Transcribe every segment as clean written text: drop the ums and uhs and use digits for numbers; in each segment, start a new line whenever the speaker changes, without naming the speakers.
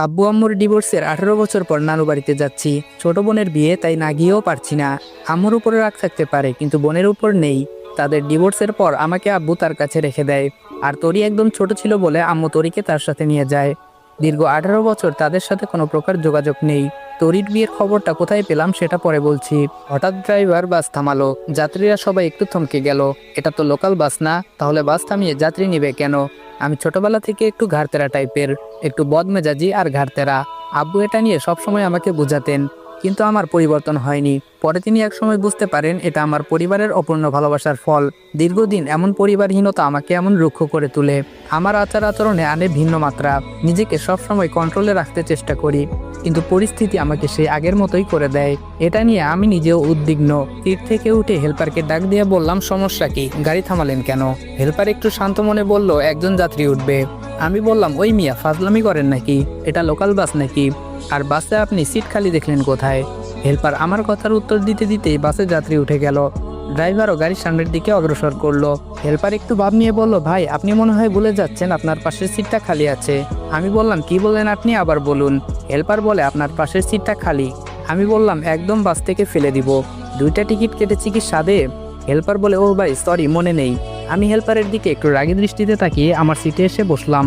আব্বু আম্মুর ডিভোর্সের 18 বছর পর নানু বাড়িতে যাচ্ছি। ছোট বোনের বিয়ে, তাই না গিয়েও পারছি না। আম্মুর উপরে রাগ থাকতে পারে, কিন্তু বোনের উপর নেই। তাদের ডিভোর্সের পর আমাকে আব্বু তার কাছে রেখে দেয়। আর তরি একদম ছোট ছিল বলে আম্মু তরিকে তার সাথে নিয়ে যায়। দীর্ঘ 18 বছর তাদের সাথে কোনো প্রকার যোগাযোগ নেই। তরির বিয়ের খবরটা কোথায় পেলাম সেটা পরে বলছি। হঠাৎ ড্রাইভার বাস থামালো। যাত্রীরা সবাই একটু থমকে গেল। এটা তো লোকাল বাস না, তাহলে বাস থামিয়ে যাত্রী নিবে কেন? আমি ছোটবেলা থেকে একটু ঘাড়তেরা টাইপের, একটু বদমেজাজি আর ঘাড়তেরা। আব্বু এটা নিয়ে সবসময় আমাকে বোঝাতেন, কিন্তু আমার পরিবর্তন হয়নি। পরে তিনি একসময় বুঝতে পারেন এটা আমার পরিবারের অপূর্ণ ভালোবাসার ফল। দীর্ঘদিন এমন পরিবারহীনতা আমাকে এমন রুক্ষ করে তোলে। আমার আচার আচরণে আনে ভিন্ন মাত্রা। নিজেকে সবসময় কন্ট্রোলে রাখতে চেষ্টা করি, কিন্তু পরিস্থিতি আমাকে সেই আগের মতোই করে দেয়। এটা নিয়ে আমি নিজেও উদ্বিগ্ন। সিট থেকে উঠে হেল্পারকে ডাক দিয়ে বললাম, সমস্যা কি? গাড়ি থামালেন কেন? হেল্পার একটু শান্ত মনে বলল, একজন যাত্রী উঠবে। আমি বললাম, ওই মিয়া ফাজলামি করেন নাকি? এটা লোকাল বাস নাকি? আর বাসে আপনি সিট খালি দেখলেন কোথায়? হেল্পার আমার কথার উত্তর দিতে দিতেই বাসে যাত্রী উঠে গেল। ড্রাইভারও গাড়ির সামনের দিকে অগ্রসর করলো। হেল্পার একটু ভাব নিয়ে বলল, ভাই আপনি মনে হয় ভুলে যাচ্ছেন, আপনার পাশের সিটটা খালি আছে। আমি বললাম, কি বললেন আপনি? আবার বলুন। হেল্পার বলে, আপনার পাশের সিটটা খালি। আমি বললাম, একদম বাস থেকে ফেলে দিব। 2টা টিকিট কেটেছি কি সাদে? হেল্পার বলে, ও ভাই সরি, মনে নেই। আমি হেল্পারের দিকে একটু রাগী দৃষ্টিতে তাকিয়ে আমার সিটে এসে বসলাম।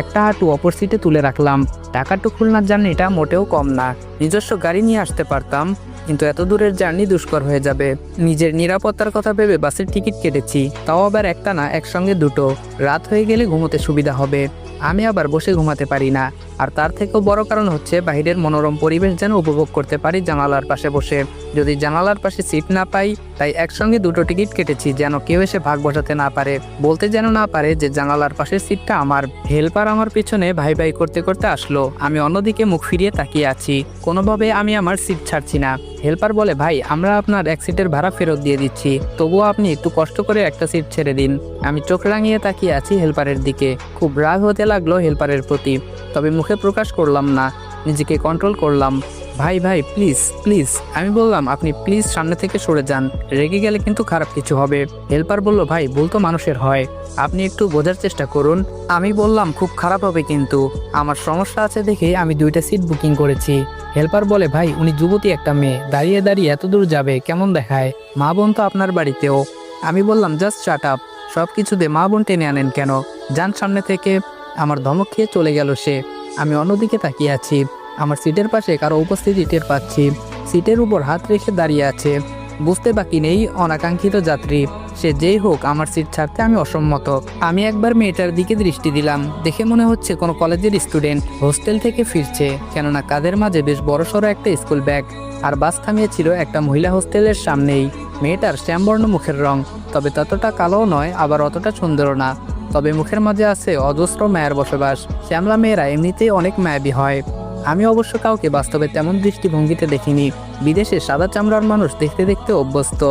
একটা হাঁটু অপর সিটে তুলে রাখলাম। ঢাকা টু খুলনার জার্নিটা মোটেও কম না। নিজস্ব গাড়ি নিয়ে আসতে পারতাম, কিন্তু এত দূরের জার্নি দুষ্কর হয়ে যাবে। নিজের নিরাপত্তার কথা ভেবে বাসের টিকিট কেটেছি, তাও আবার একটা না, একসঙ্গে দুটো। রাত হয়ে গেলে ঘুমোতে সুবিধা হবে। আমি আবার বসে ঘুমাতে পারি না। আর তার থেকেও বড় কারণ হচ্ছে বাইরের মনোরম পরিবেশ যেন উপভোগ করতে পারি জানালার পাশে বসে। যদি জানালার পাশে সিট না পাই, তাই একসঙ্গে 2টো টিকিট কেটেছি, যেন কেউ এসে ভাগ বসাতে না পারে, বলতে যেন না পারে যে জানালার পাশের সিটটা আমার। হেল্পার আমার পিছনে ভাই ভাই করতে করতে আসলো। আমি অন্যদিকে মুখ ফিরিয়ে তাকিয়ে আছি। কোনোভাবে আমি আমার সিট ছাড়ছি না। হেল্পার বলে, ভাই আমরা আপনার এক সিটের ভাড়া ফেরত দিয়ে দিচ্ছি, তবুও আপনি একটু কষ্ট করে একটা সিট ছেড়ে দিন। আমি চোখ রাঙিয়ে তাকিয়ে আছি হেল্পারের দিকে। খুব রাগ হতে লাগলো হেল্পারের প্রতি, তবে মুখে প্রকাশ করলাম না, নিজেকে কন্ট্রোল করলাম। ভাই ভাই প্লিজ প্লিজ। আমি বললাম, আপনি প্লিজ সামনে থেকে সরে যান, রেগে গেলে কিন্তু খারাপ কিছু হবে। হেল্পার বলল, ভাই ভুল তো মানুষের হয়, আপনি একটু বোঝার চেষ্টা করুন। আমি বললাম, খুব খারাপ হবে কিন্তু, আমার সমস্যা আছে দেখে আমি 2টা সিট বুকিং করেছি। হেল্পার বলে, ভাই উনি যুবতী একটা মেয়ে, দাঁড়িয়ে দাঁড়িয়ে এত দূর যাবে, কেমন দেখায়? মা বোন তো আপনার বাড়িতেও। আমি বললাম, জাস্ট শাট আপ, সব কিছুতে মা বোন টেনে আনেন কেন? যান সামনে থেকে। আমার ধমক খেয়ে চলে গেল সে। আমি অন্যদিকে তাকিয়ে আছি। আমার সিটের পাশে কারো উপস্থিতি টের পাচ্ছি। সিটের উপর হাত রেখে দাঁড়িয়ে আছে। বুঝতে বাকি নেই, অনাকাঙ্ক্ষিত যাত্রী। সে যেই হোক, আমার সিট ছাড়তে আমি অসম্মত। আমি একবার মেয়েটার দিকে দৃষ্টি দিলাম। দেখে মনে হচ্ছে কোনো কলেজের স্টুডেন্ট, হোস্টেল থেকে ফিরছে, কেননা কাঁধের মাঝে বেশ বড়সড় একটা স্কুল ব্যাগ। আর বাস থামিয়েছিল একটা মহিলা হোস্টেলের সামনেই। মেয়েটার শ্যামবর্ণ মুখের রং, তবে ততটা কালোও নয়, আবার অতটা সুন্দরও না। তবে মুখের মাঝে আছে অজস্র মায়ের বসবাস। শ্যামলা মেয়েরা এমনিতেই অনেক মায়াবী হয়। আমি অবশ্য কাউকে বাস্তবে তেমন দৃষ্টিভঙ্গিতে দেখিনি। বিদেশে সাদা চামড়ার মানুষ দেখতে দেখতে অভ্যস্ত,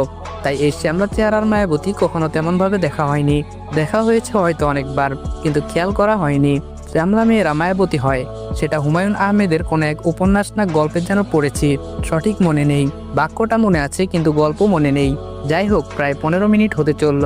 তাই এই শ্যামলা চেহারার মায়াবতী কখনো তেমনভাবে দেখা হয়নি। দেখা হয়েছে হয়তো অনেকবার, কিন্তু খেয়াল করা হয়নি শ্যামলা মেয়েরা মায়াবতী হয়। সেটা হুমায়ুন আহমেদের কোনো এক উপন্যাস না গল্পের যেন পড়েছি, সঠিক মনে নেই। বাক্যটা মনে আছে, কিন্তু গল্প মনে নেই। যাই হোক, প্রায় 15 মিনিট হতে চলল।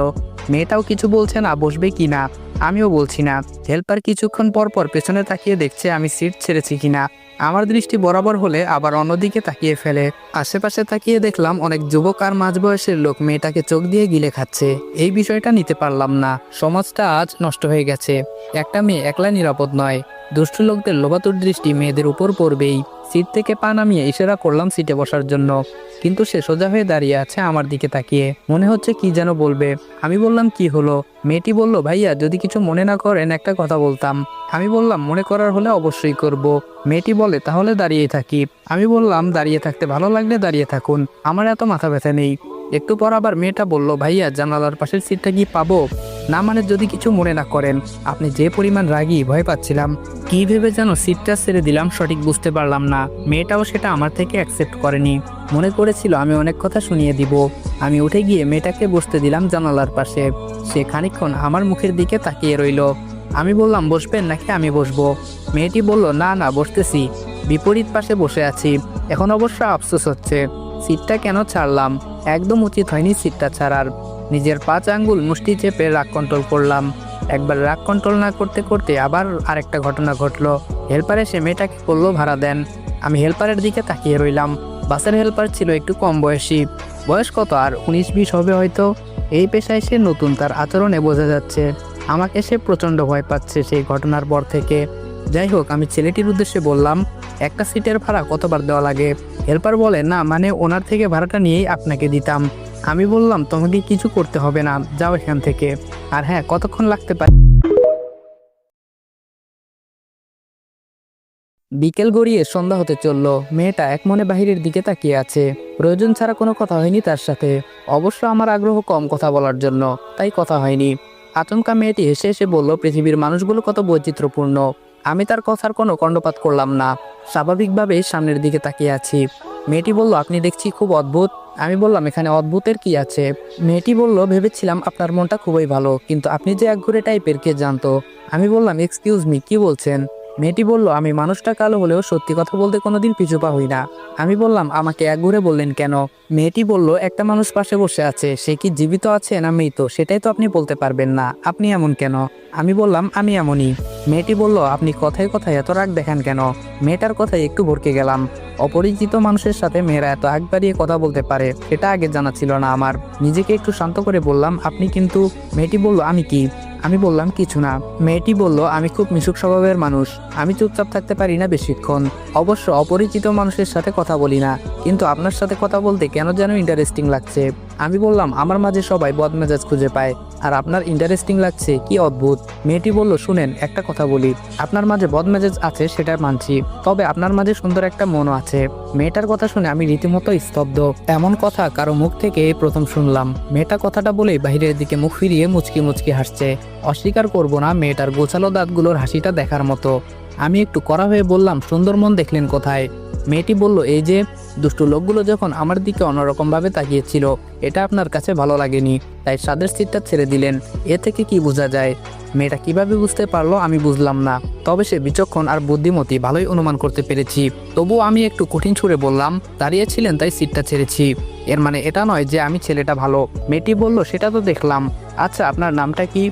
মেয়েটাও কিছু বলছে না, বসবে কি না। আমিও বলছি না। হেল্পার কিছুক্ষণ পর পর পেছনে তাকিয়ে দেখছে আমি সিট ছেড়েছি কিনা। আমার দৃষ্টি বরাবর হলে আবার অন্যদিকে তাকিয়ে ফেলে। আশেপাশে তাকিয়ে দেখলাম অনেক যুবক আর মাঝবয়সের লোক মেয়েটাকে চোখ দিয়ে গিলে খাচ্ছে। এই বিষয়টা নিতে পারলাম না। সমাজটা আজ নষ্ট হয়ে গেছে। একটা মেয়ে একলা নিরাপদ নয়। দুষ্ট লোকদের লোভাতুর দৃষ্টি মেয়েদের উপর পড়বেই। সিট থেকে পা নামিয়ে ইশারা করলাম সিটে বসার জন্য, কিন্তু সে সোজা হয়ে দাঁড়িয়ে আছে আমার দিকে তাকিয়ে। মনে হচ্ছে কি যেন বলবে। আমি বললাম, কি হলো? মেয়েটি বলল, ভাইয়া যদি কিছু মনে না করেন একটা কথা বলতাম। আমি বললাম, মনে করার হলে অবশ্যই করব। মেয়েটি বলে, তাহলে দাঁড়িয়ে থাকি। আমি বললাম, দাঁড়িয়ে থাকতে ভালো লাগলে দাঁড়িয়ে থাকুন, আমার এত মাথা ব্যথা নেই। একটু পর আবার মেয়েটা বলল, ভাইয়া জানালার পাশের সিটটা কি পাবো? না মানে যদি কিছু মনে না করেন। আপনি যে পরিমাণ রাগী, ভয় পাচ্ছিলাম। কি ভেবে যেন সিটটা ছেড়ে দিলাম, সঠিক বুঝতে পারলাম না। মেয়েটাও সেটা আমার থেকে অ্যাকসেপ্ট করেনি। মনে করেছিল আমি অনেক কথা শুনিয়ে দিব। আমি উঠে গিয়ে মেয়েটাকে বসতে দিলাম জানালার পাশে। সে খানিকক্ষণ আমার মুখের দিকে তাকিয়ে রইল। আমি বললাম, বসবেন নাকি আমি বসবো? মেয়েটি বলল, না না বসতেছি, বিপরীত পাশে বসে আছি। এখন অবশ্য আফসোস হচ্ছে, সিটটা কেন ছাড়লাম। একদম উচিত হয়নি সিটটা ছাড়ার। নিজের 5 আঙ্গুল মুষ্টি চেপে রাগ কন্ট্রোল করলাম। একবার রাগ কন্ট্রোল না করতে করতে আবার আরেকটা ঘটনা ঘটলো। হেল্পার এসে মেয়েটাকে বলল ভাড়া দেন। আমি হেল্পারের দিকে তাকিয়ে রইলাম। বাসের হেল্পার ছিল একটু কম বয়সী, বয়স কত আর 19-20 হবে হয়তো। এই পেশায় সে নতুন, তার আচরণে বোঝা যাচ্ছে। আমাকে সে প্রচণ্ড ভয় পাচ্ছে সেই ঘটনার পর থেকে। যাই হোক, আমি ছেলেটির উদ্দেশ্যে বললাম, একটা সিটের ভাড়া কতবার দেওয়া লাগে? হেল্পার বলে, না মানে ওনার থেকে ভাড়াটা নিয়েই আপনাকে দিতাম। আমি বললাম, তোমাকে কিছু করতে হবে না, যাও এখান থেকে। আর হ্যাঁ, কতক্ষণ লাগতে পারে? বিকেল গড়িয়ে সন্ধ্যা হতে চলল। মেয়েটা এক মনে বাহিরের দিকে তাকিয়ে আছে। প্রয়োজন ছাড়া কোনো কথা হয়নি তার সাথে। অবশ্য আমার আগ্রহ কম কথা বলার জন্য, তাই কথা হয়নি। আচমকা মেয়েটি হেসে হেসে বলল, পৃথিবীর মানুষগুলো কত বৈচিত্র্যপূর্ণ। আমি তার কথার কোনো কর্ণপাত করলাম না, স্বাভাবিকভাবেই সামনের দিকে তাকিয়ে আছি। মেয়েটি বলল, আপনি দেখছি খুব অদ্ভুত। আমি বললাম, এখানে অদ্ভুতের কি আছে? মেয়েটি বলল, ভেবেছিলাম আপনার মনটা খুবই ভালো, কিন্তু আপনি যে একঘরে টাইপের কে জানতো। আমি বললাম, এক্সকিউজ মি, কি বলছেন? মেয়েটি বলল, আমি মানুষটা কালো হলেও সত্যি কথা বলতে কোনোদিন পিছু পা হই না। আমি বললাম, আমাকে একঘরে বললেন কেন? মেয়েটি বলল, একটা মানুষ পাশে বসে আছে, সে কি জীবিত আছে না মৃত সেটাই তো আপনি বলতে পারবেন না, আপনি এমন কেন? আমি বললাম, আমি এমনই। মেয়েটি বলল, আপনি কথায় কথায় এত রাগ দেখান কেন? মেয়েটার কথায় একটু ভড়কে গেলাম। অপরিচিত মানুষের সাথে মেয়েরা এত আগ বাড়িয়ে কথা বলতে পারে, সেটা আগে জানা ছিল না আমার। নিজেকে একটু শান্ত করে বললাম, আপনি কিন্তু। মেয়েটি বলল, আমি কি? আমি বললাম, কিছু না। মেয়েটি বলল, আমি খুব মিশুক স্বভাবের মানুষ, আমি চুপচাপ থাকতে পারি না বেশিক্ষণ। অবশ্য অপরিচিত মানুষের সাথে কথা বলি না, কিন্তু আপনার সাথে কথা বলতে কেন যেন ইন্টারেস্টিং লাগছে। আমি বললাম, আমার মাঝে সবাই বদমেজাজ খুঁজে পায়, আর আপনার ইন্টারেস্টিং লাগছে, কি অদ্ভুত। মেয়েটি বলল, শুনেন, একটা কথা বলি, আপনার মাঝে বদমেজাজ আছে সেটা মানছি, তবে আপনার মাঝে সুন্দর একটা মনও আছে। মেয়েটার কথা শুনে আমি রীতিমতো স্তব্ধ। এমন কথা কারো মুখ থেকে এই প্রথম শুনলাম। মেয়েটা কথাটা বলেই বাহিরের দিকে মুখ ফিরিয়ে মুচকি মুচকি হাসছে। অস্বীকার করব না, মেয়েটার গোছালো দাঁতগুলোর হাসিটা দেখার মতো। আমি একটু কড়া হয়ে বললাম, সুন্দর মন দেখলেন কোথায়? মেয়েটি বলল, এই যে। দুষ্টু লোকগুলো যখন আমার দিকে অন্যরকমভাবে তাকিয়েছিল, এটা আপনার কাছে ভালো লাগেনি, তাই সাদের সিটটা ছেড়ে দিলেন। এ থেকে কি বোঝা যায়? মেয়েটা কিভাবে বুঝতে পারলো আমি বুঝলাম না, তবে সে বিচক্ষণ আর বুদ্ধিমতী, ভালোই অনুমান করতে পেরেছি। তবুও আমি একটু কঠিন সুরে বললাম, দাঁড়িয়েছিলেন তাই সিটটা ছেড়েছি, এর মানে এটা নয় যে আমি ছেলেটা ভালো। মেয়েটি বলল, সেটা তো দেখলাম। আচ্ছা, আপনার নামটা কি?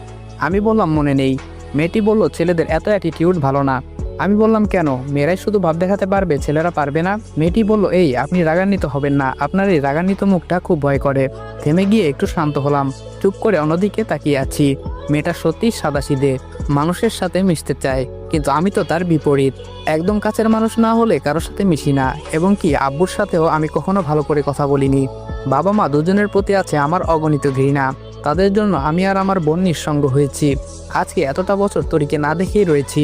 আমি বললাম, মনে নেই। মেয়েটি বলল, ছেলেদের এত অ্যাটিটিউড ভালো না। আমি বললাম, কেন? মেয়েরাই শুধু ভাব দেখাতে পারবে, ছেলেরা পারবে না? মেয়েটি বলল, এই আপনি রাগান্বিত হবেন না, আপনার এই রাগান্বিত মুখটা খুব ভয় করে। থেমে গিয়ে একটু শান্ত হলাম, চুপ করে অন্যদিকে তাকিয়ে আছি। মেয়েটা সত্যিই সাদাসিধে, মানুষের সাথে মিশতে চায়, কিন্তু আমি তো তার বিপরীত। একদম কাছের মানুষ না হলে কারোর সাথে মিশি না, এবং কি আব্বুর সাথেও আমি কখনো ভালো করে কথা বলিনি। বাবা মা দুজনের প্রতি আছে আমার অগণিত ঘৃণা, তাদের জন্য আমি আর আমার বোন নিঃসঙ্গ হয়েছি। আজকে এতটা বছর তরিকে না দেখেই রয়েছি।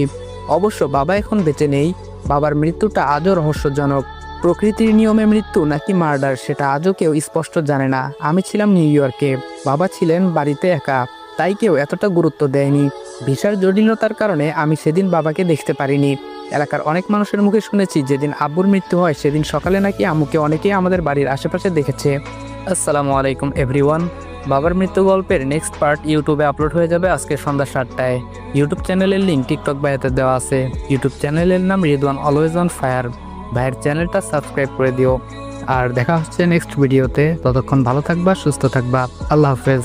অবশ্য বাবা এখন বেঁচে নেই, বাবার মৃত্যুটা আজও রহস্যজনক। প্রকৃতির নিয়মে মৃত্যু নাকি মার্ডার সেটা আজও কেউ স্পষ্ট জানে না। আমি ছিলাম নিউ ইয়র্কে, বাবা ছিলেন বাড়িতে একা, তাই কেউ এতটা গুরুত্ব দেয়নি। ভিসার জটিলতার কারণে আমি সেদিন বাবাকে দেখতে পারিনি। এলাকার অনেক মানুষের মুখে শুনেছি যেদিন আব্বুর মৃত্যু হয় সেদিন সকালে নাকি আম্মুকে অনেকেই আমাদের বাড়ির আশেপাশে দেখেছে। আসসালামু আলাইকুম এভরিওয়ান। বাবার মৃত্যু গল্পের নেক্সট পার্ট ইউটিউবে আপলোড হয়ে যাবে আজকে সন্ধ্যা 7টায়। ইউটিউব চ্যানেলের লিঙ্ক টিকটক বায়োতে দেওয়া আছে। ইউটিউব চ্যানেলের নাম রিদওয়ান অলওয়েজ অন ফায়ার। ভাইয়ের চ্যানেলটা সাবস্ক্রাইব করে দিও। আর দেখা হচ্ছে নেক্সট ভিডিওতে। ততক্ষণ ভালো থাকবা, সুস্থ থাকবা। আল্লাহ হাফেজ।